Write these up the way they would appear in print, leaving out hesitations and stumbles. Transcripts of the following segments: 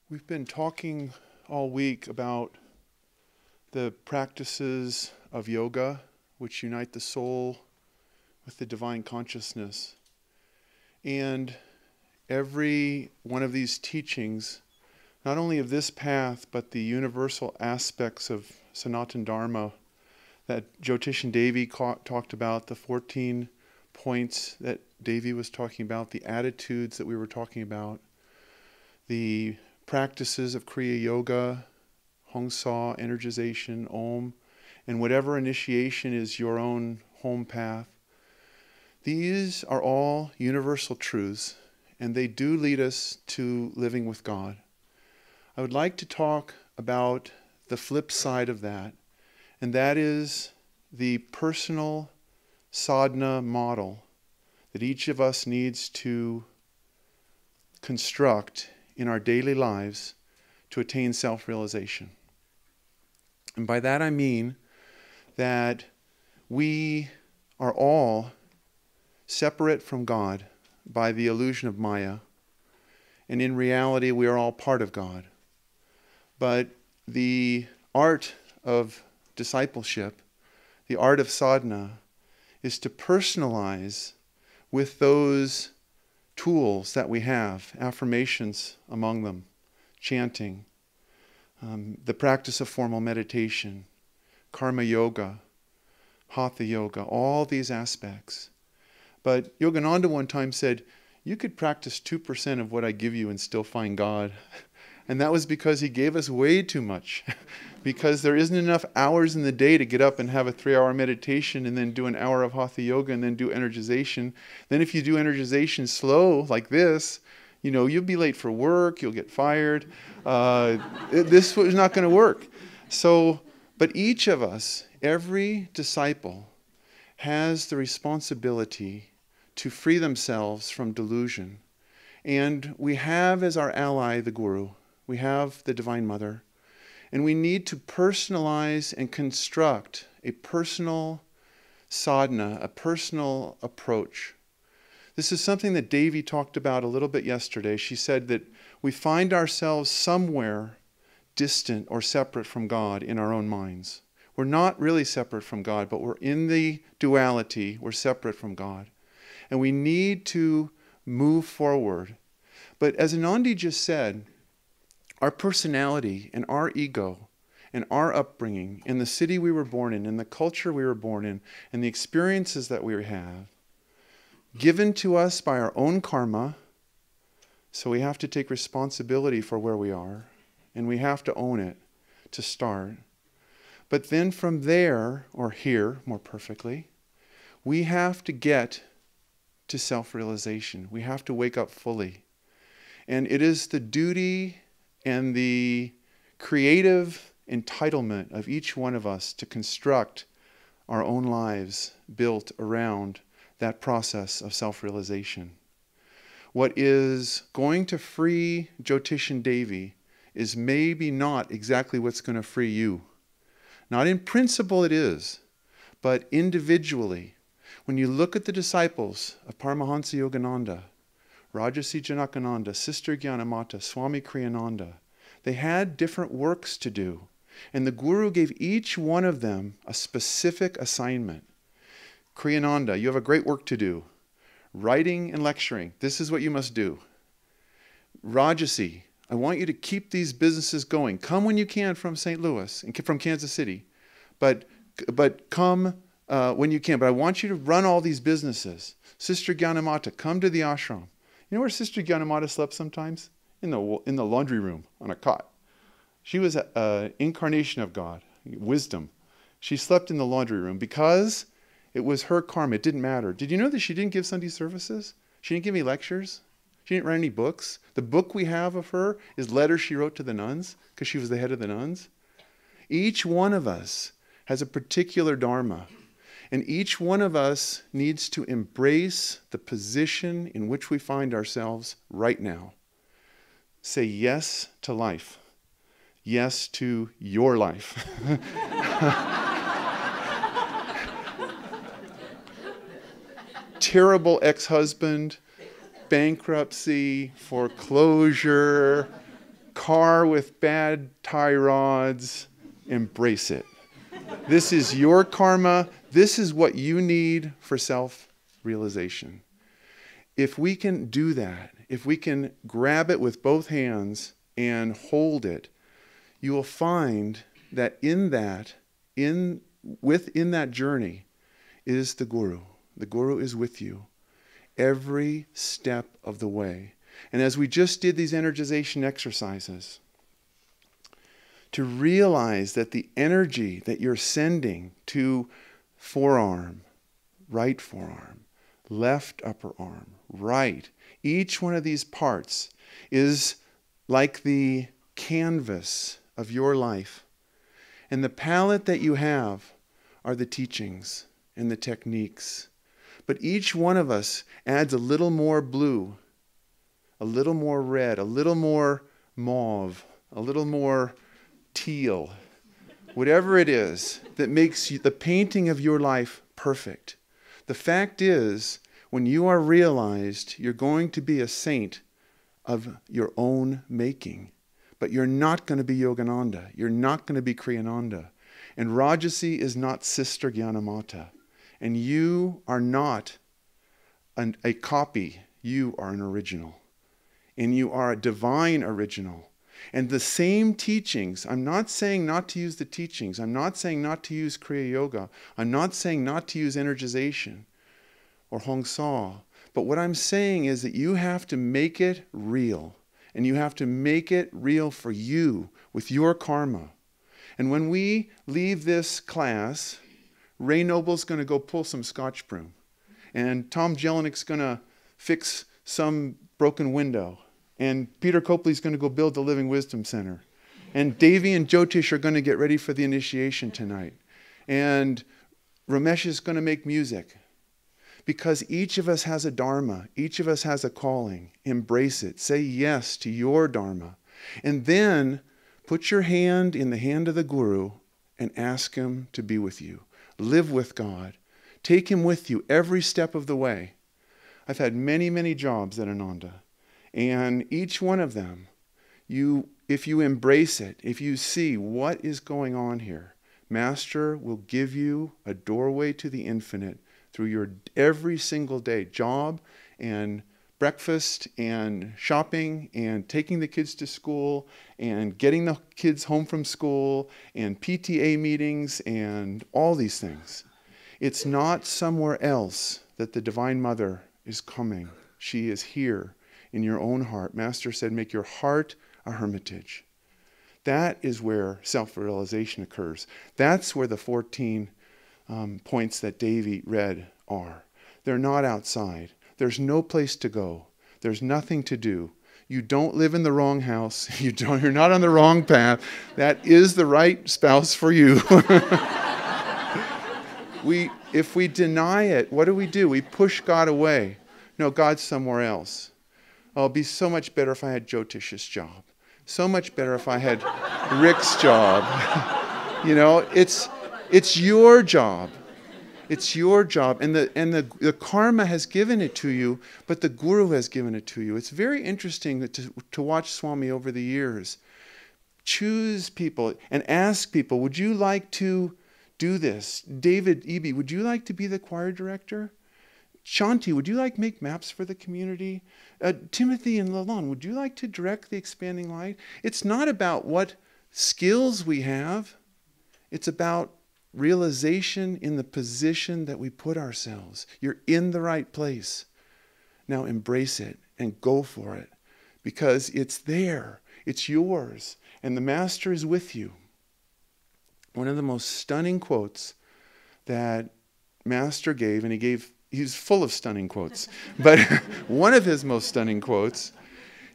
We've been talking all week about the practices of yoga, which unite the soul with the divine consciousness. And every one of these teachings, not only of this path, but the universal aspects of Sanatana Dharma that Jyotishan Devi talked about, the 14 points that Devi was talking about, the attitudes that we were talking about, the practices of Kriya Yoga, Hong Sa, energization, Om, and whatever initiation is your own home path. These are all universal truths, and they do lead us to living with God. I would like to talk about the flip side of that, and that is the personal sadhana model that each of us needs to construct in our daily lives to attain self-realization. And by that I mean that we are all separate from God by the illusion of Maya, and in reality we are all part of God. But the art of discipleship, the art of sadhana, is to personalize with those tools that we have, affirmations among them, chanting, the practice of formal meditation, karma yoga, hatha yoga, all these aspects. But Yogananda one time said, you could practice 2% of what I give you and still find God. And that was because he gave us way too much. Because there isn't enough hours in the day to get up and have a 3-hour meditation and then do an hour of hatha yoga and then do energization. Then if you do energization slow like this, you'll be late for work, you'll get fired. This is not going to work. But each of us, every disciple, has the responsibility to free themselves from delusion. And we have as our ally the Guru. We have the Divine Mother. And we need to personalize and construct a personal sadhana, a personal approach. This is something that Devi talked about a little bit yesterday. She said that we find ourselves somewhere distant or separate from God in our own minds. We're not really separate from God, but we're in the duality. We're separate from God. And we need to move forward. But as Anandi just said, our personality and our ego and our upbringing in the city we were born in, and the culture we were born in, and the experiences that we have, given to us by our own karma, so we have to take responsibility for where we are, and we have to own it to start. But then from there, or here more perfectly, we have to get to self-realization. We have to wake up fully. And it is the duty and the creative entitlement of each one of us to construct our own lives built around that process of self-realization. What is going to free Jyotishan Devi is maybe not exactly what's going to free you. Not in principle it is, but individually. When you look at the disciples of Paramahansa Yogananda, Rajarsi Janakananda, Sister Gyanamata, Swami Kriyananda, they had different works to do. And the Guru gave each one of them a specific assignment. Kriyananda, you have a great work to do. Writing and lecturing, this is what you must do. Rajarsi, I want you to keep these businesses going. Come when you can from St. Louis, and from Kansas City. But come when you can. But I want you to run all these businesses. Sister Gyanamata, come to the ashram. You know where Sister Gyanamata slept sometimes? In the laundry room on a cot. She was an incarnation of God, wisdom. She slept in the laundry room because it was her karma. It didn't matter. Did you know that she didn't give Sunday services? She didn't give any lectures. She didn't write any books. The book we have of her is letters she wrote to the nuns because she was the head of the nuns. Each one of us has a particular dharma. And each one of us needs to embrace the position in which we find ourselves right now. Say yes to life. Yes to your life. Terrible ex-husband, bankruptcy, foreclosure, car with bad tie rods, embrace it. This is your karma. This is what you need for self-realization. If we can do that, if we can grab it with both hands and hold it, you will find that within that journey is the Guru. The Guru is with you every step of the way. And as we just did these energization exercises, to realize that the energy that you're sending to forearm, right forearm, left upper arm, right, each one of these parts is like the canvas of your life. And the palette that you have are the teachings and the techniques. But each one of us adds a little more blue, a little more red, a little more mauve, a little more teal, whatever it is that makes the painting of your life perfect. The fact is, when you are realized, you're going to be a saint of your own making. But you're not going to be Yogananda. You're not going to be Kriyananda. And Rajasi is not Sister Gyanamata. And you are not a copy. You are an original. And you are a divine original. And the same teachings, I'm not saying not to use the teachings. I'm not saying not to use Kriya Yoga. I'm not saying not to use energization or Hong Sa. But what I'm saying is that you have to make it real. And you have to make it real for you with your karma. And when we leave this class, Ray Noble's going to go pull some Scotch broom. And Tom Jelinik's going to fix some broken window. And Peter Copley's going to go build the Living Wisdom Center. And Davy and Jyotish are going to get ready for the initiation tonight. And Ramesh is going to make music. Because each of us has a dharma. Each of us has a calling. Embrace it. Say yes to your dharma. And then put your hand in the hand of the Guru and ask him to be with you. Live with God. Take him with you every step of the way. I've had many, many jobs at Ananta. And each one of them, if you embrace it, if you see what is going on here, Master will give you a doorway to the infinite through your every single day job and breakfast and shopping and taking the kids to school and getting the kids home from school and PTA meetings and all these things. It's not somewhere else that the Divine Mother is coming. She is here in your own heart. Master said, make your heart a hermitage. That is where self-realization occurs. That's where the 14 points that Davy read are. They're not outside. There's no place to go. There's nothing to do. You don't live in the wrong house. You're not on the wrong path. That is the right spouse for you. If we deny it, what do? We push God away. No, God's somewhere else. Oh, it'd be so much better if I had Jyotish's job. So much better if I had Rick's job. It's your job. It's your job. And the karma has given it to you, but the Guru has given it to you. It's very interesting to watch Swami over the years. Choose people and ask people, would you like to do this? David Eby, would you like to be the choir director? Shanti, would you like to make maps for the community? Timothy and Lalonde, would you like to direct the Expanding Light? It's not about what skills we have. It's about realization in the position that we put ourselves. You're in the right place. Now embrace it and go for it because it's there. It's yours. And the Master is with you. One of the most stunning quotes that Master gave, and he's full of stunning quotes, but one of his most stunning quotes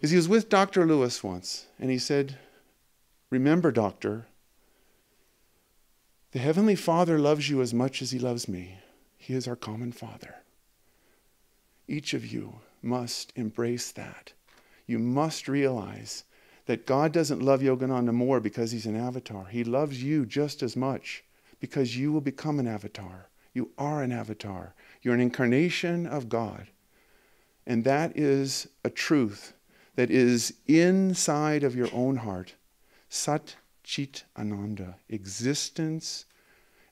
is he was with Dr. Lewis once, and he said, remember, Doctor, the Heavenly Father loves you as much as he loves me. He is our common Father. Each of you must embrace that. You must realize that God doesn't love Yogananda more because he's an avatar. He loves you just as much because you will become an avatar. You are an avatar. You're an incarnation of God. And that is a truth that is inside of your own heart. Sat Chit Ananda. Existence,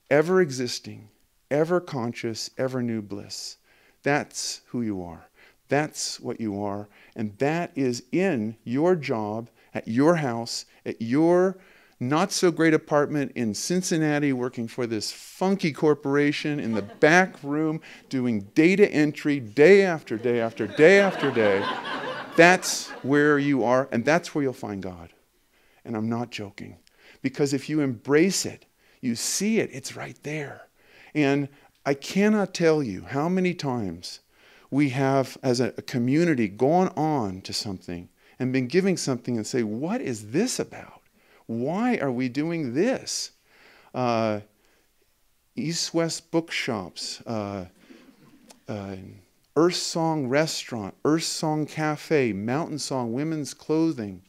ever existing, ever conscious, ever new bliss. That's who you are. That's what you are. And that is in your job, at your house, at your not so great apartment in Cincinnati, working for this funky corporation in the back room, doing data entry day after day after day after day. That's where you are, and that's where you'll find God. And I'm not joking. Because if you embrace it, you see it, it's right there. And I cannot tell you how many times we have, as a community, gone on to something and been giving something and say, what is this about? Why are we doing this? East-West bookshops, Earth Song Restaurant, Earth Song Cafe, Mountain Song Women's Clothing,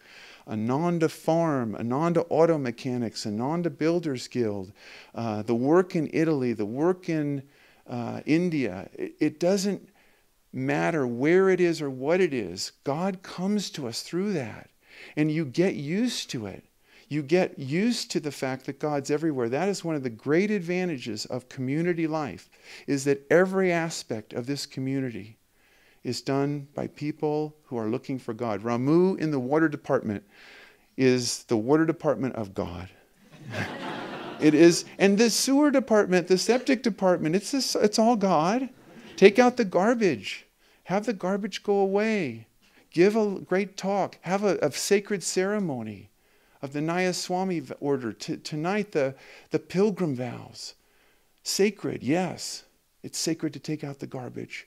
Ananda Farm, Ananda Auto Mechanics, Ananda Builders Guild, the work in Italy, the work in India. It doesn't matter where it is or what it is. God comes to us through that. And you get used to it. You get used to the fact that God's everywhere. That is one of the great advantages of community life, is that every aspect of this community is done by people who are looking for God. Ramu in the water department is the water department of God. It is, and the sewer department, the septic department, it's all God. Take out the garbage. Have the garbage go away. Give a great talk. Have a sacred ceremony of the Nayaswami order. Tonight, the pilgrim vows. Sacred, yes. It's sacred to take out the garbage.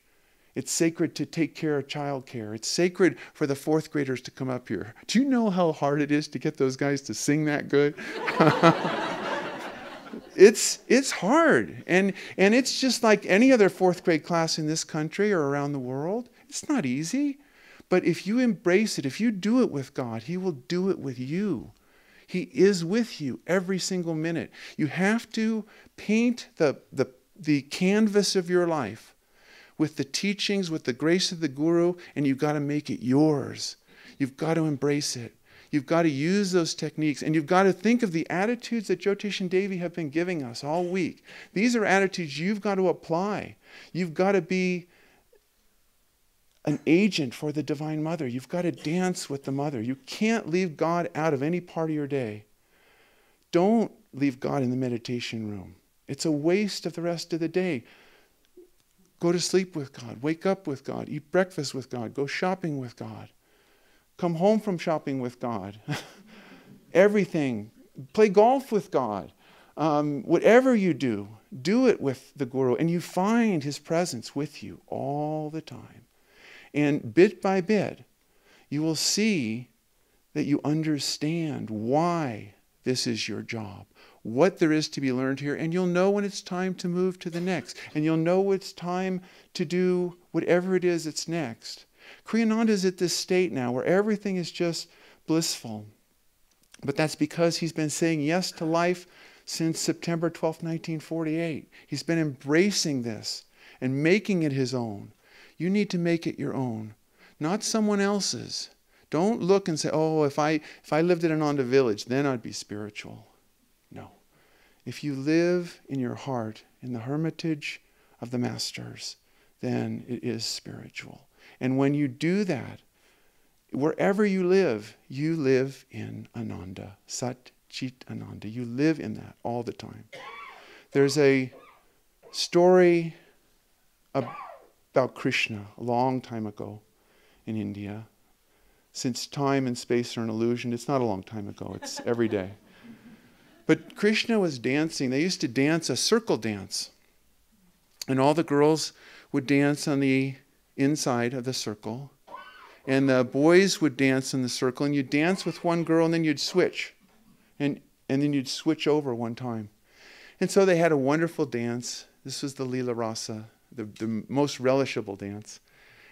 It's sacred to take care of child care. It's sacred for the fourth graders to come up here. Do you know how hard it is to get those guys to sing that good? It's hard. And it's just like any other fourth grade class in this country or around the world. It's not easy. But if you embrace it, if you do it with God, He will do it with you. He is with you every single minute. You have to paint the canvas of your life with the teachings, with the grace of the Guru, and you've got to make it yours. You've got to embrace it. You've got to use those techniques, and you've got to think of the attitudes that Jyotish and Devi have been giving us all week. These are attitudes you've got to apply. You've got to be an agent for the Divine Mother. You've got to dance with the Mother. You can't leave God out of any part of your day. Don't leave God in the meditation room. It's a waste of the rest of the day. Go to sleep with God. Wake up with God. Eat breakfast with God. Go shopping with God. Come home from shopping with God. Everything. Play golf with God. Whatever you do, do it with the Guru. And you find His presence with you all the time. And bit by bit, you will see that you understand why this is your job, what there is to be learned here, and you'll know when it's time to move to the next. And you'll know it's time to do whatever it is that's next. Kriyananda is at this state now where everything is just blissful. But that's because he's been saying yes to life since September 12, 1948. He's been embracing this and making it his own. You need to make it your own, not someone else's. Don't look and say, oh, if I lived in Ananda village, then I'd be spiritual. No. If you live in your heart, in the hermitage of the masters, then it is spiritual. And when you do that, wherever you live in Ananda, Sat Chit Ananda. You live in that all the time. There's a story about Krishna a long time ago in India. Since time and space are an illusion, it's not a long time ago, it's every day. But Krishna was dancing. They used to dance a circle dance. And all the girls would dance on the inside of the circle. And the boys would dance in the circle. And you'd dance with one girl and then you'd switch. And then you'd switch over one time. And so they had a wonderful dance. This was the Leela Rasa, the most relishable dance.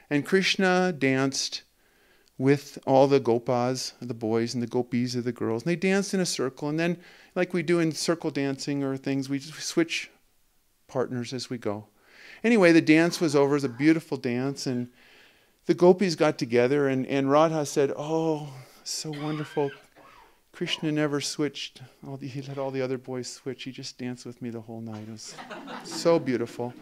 And Krishna danced with all the gopas, the boys, and the gopis of the girls. And they danced in a circle. And then, like we do in circle dancing or things, we switch partners as we go. Anyway, the dance was over. It was a beautiful dance. And the gopis got together, and Radha said, "Oh, so wonderful. Krishna never switched. He let all the other boys switch. He just danced with me the whole night. It was so beautiful."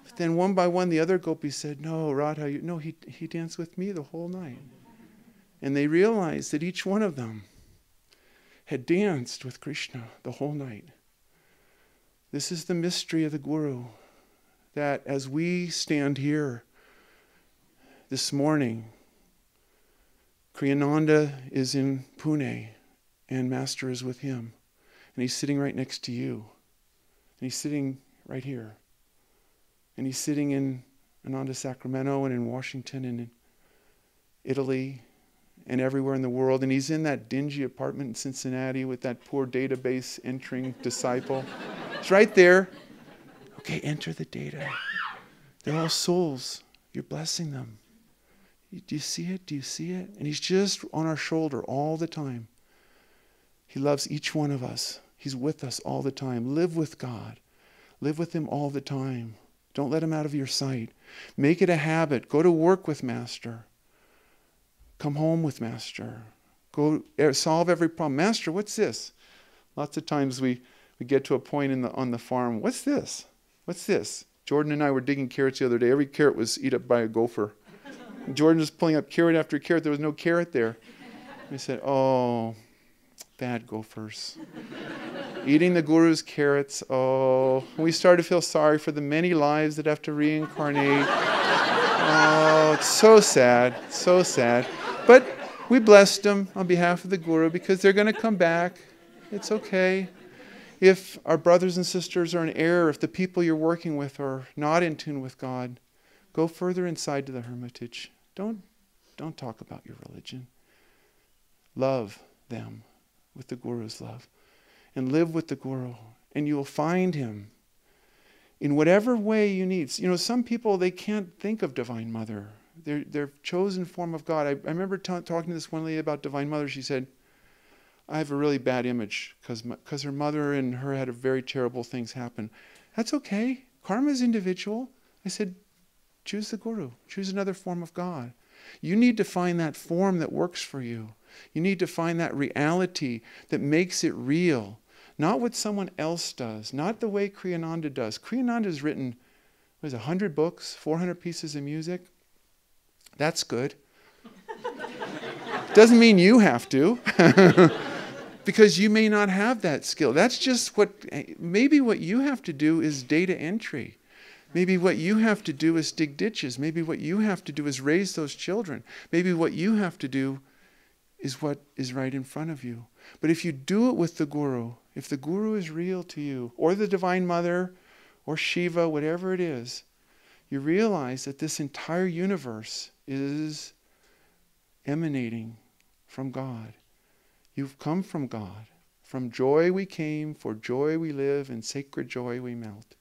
But then one by one, the other gopis said, "No, Radha, he danced with me the whole night." And they realized that each one of them had danced with Krishna the whole night. This is the mystery of the Guru, that as we stand here this morning, Kriyananda is in Pune, and Master is with him. And he's sitting right next to you. And he's sitting right here. And he's sitting in Ananta, Sacramento, and in Washington, and in Italy, and everywhere in the world. And he's in that dingy apartment in Cincinnati with that poor database entering disciple. It's right there. Okay, enter the data. They're all souls. You're blessing them. Do you see it? Do you see it? And he's just on our shoulder all the time. He loves each one of us. He's with us all the time. Live with God. Live with him all the time. Don't let him out of your sight. Make it a habit. Go to work with Master. Come home with Master. Go solve every problem. Master, what's this? Lots of times we get to a point on the farm. What's this? What's this? Jordan and I were digging carrots the other day. Every carrot was eaten up by a gopher. Jordan was pulling up carrot after carrot. There was no carrot there. I said, "Oh, bad gophers. Eating the Guru's carrots. Oh." We started to feel sorry for the many lives that have to reincarnate. Oh, it's so sad. So sad. But we blessed them on behalf of the Guru because they're going to come back. It's okay. If our brothers and sisters are in error, if the people you're working with are not in tune with God, go further inside to the hermitage. Don't talk about your religion. Love them with the Guru's love. And live with the Guru. And you will find him in whatever way you need. Some people, they can't think of Divine Mother. They're chosen form of God. I remember talking to this one lady about Divine Mother. She said, "I have a really bad image because her mother and her had very terrible things happen." That's okay. Karma is individual. I said, choose the Guru. Choose another form of God. You need to find that form that works for you. You need to find that reality that makes it real. Not what someone else does. Not the way Kriyananda does. Kriyananda has written, 100 books, 400 pieces of music. That's good. Doesn't mean you have to. Because you may not have that skill. That's just maybe what you have to do is data entry. Maybe what you have to do is dig ditches. Maybe what you have to do is raise those children. Maybe what you have to do is what is right in front of you. But if you do it with the Guru, if the Guru is real to you, or the Divine Mother, or Shiva, whatever it is, you realize that this entire universe is emanating from God. You've come from God. From joy we came, for joy we live, in sacred joy we melt.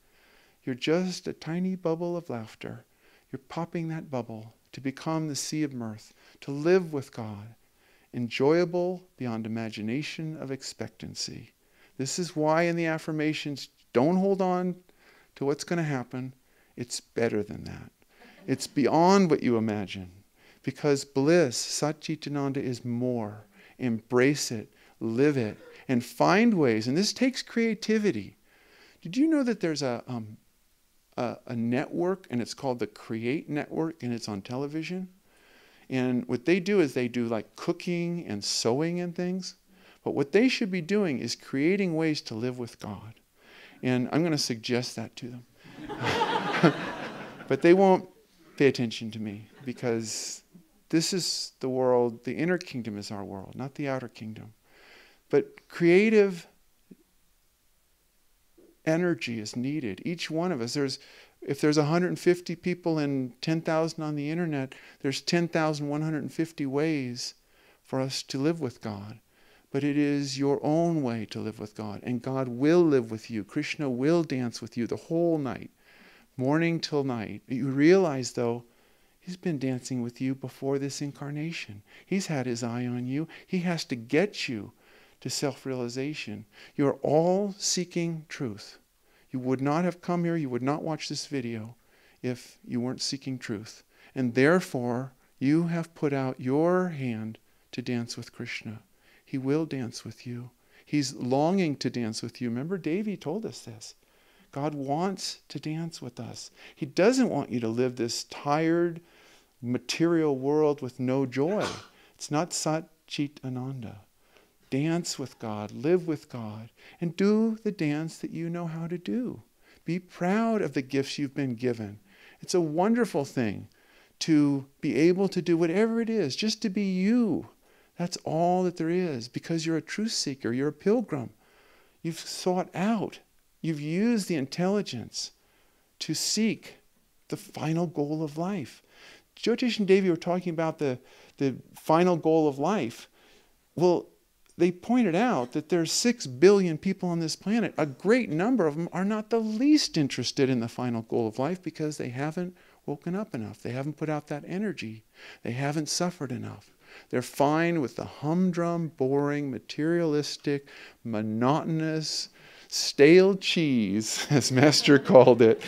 You're just a tiny bubble of laughter. You're popping that bubble to become the sea of mirth, to live with God, enjoyable beyond imagination of expectancy. This is why in the affirmations, don't hold on to what's going to happen. It's better than that. It's beyond what you imagine. Because bliss, Satchitananda, is more. Embrace it, live it, and find ways. And this takes creativity. Did you know that there's a network, and it's called the Create Network, and it's on television? And what they do is they do like cooking and sewing and things. But what they should be doing is creating ways to live with God. And I'm going to suggest that to them. But they won't pay attention to me because this is the world, the inner kingdom is our world, not the outer kingdom. But creative energy is needed. Each one of us, if there's 150 people and 10,000 on the internet, there's 10,150 ways for us to live with God. But it is your own way to live with God. And God will live with you. Krishna will dance with you the whole night, morning till night. You realize, though, he's been dancing with you before this incarnation. He's had his eye on you. He has to get you to self-realization. You're all seeking truth. You would not have come here, you would not watch this video if you weren't seeking truth. And therefore, you have put out your hand to dance with Krishna. He will dance with you. He's longing to dance with you. Remember, Devi told us this. God wants to dance with us. He doesn't want you to live this tired, material world with no joy. It's not Sat Chit Ananda. Dance with God, live with God, and do the dance that you know how to do. Be proud of the gifts you've been given. It's a wonderful thing to be able to do whatever it is, just to be you. That's all that there is, because you're a truth seeker, you're a pilgrim. You've sought out, you've used the intelligence to seek the final goal of life. Jyotish and Devi were talking about the final goal of life. Well, they pointed out that there's 6 billion people on this planet. A great number of them are not the least interested in the final goal of life because they haven't woken up enough. They haven't put out that energy. They haven't suffered enough. They're fine with the humdrum, boring, materialistic, monotonous, stale cheese, as Master called it.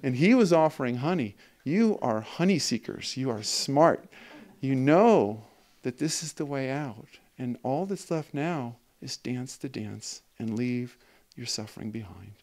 And he was offering honey. You are honey seekers. You are smart. You know that this is the way out. And all that's left now is dance the dance and leave your suffering behind.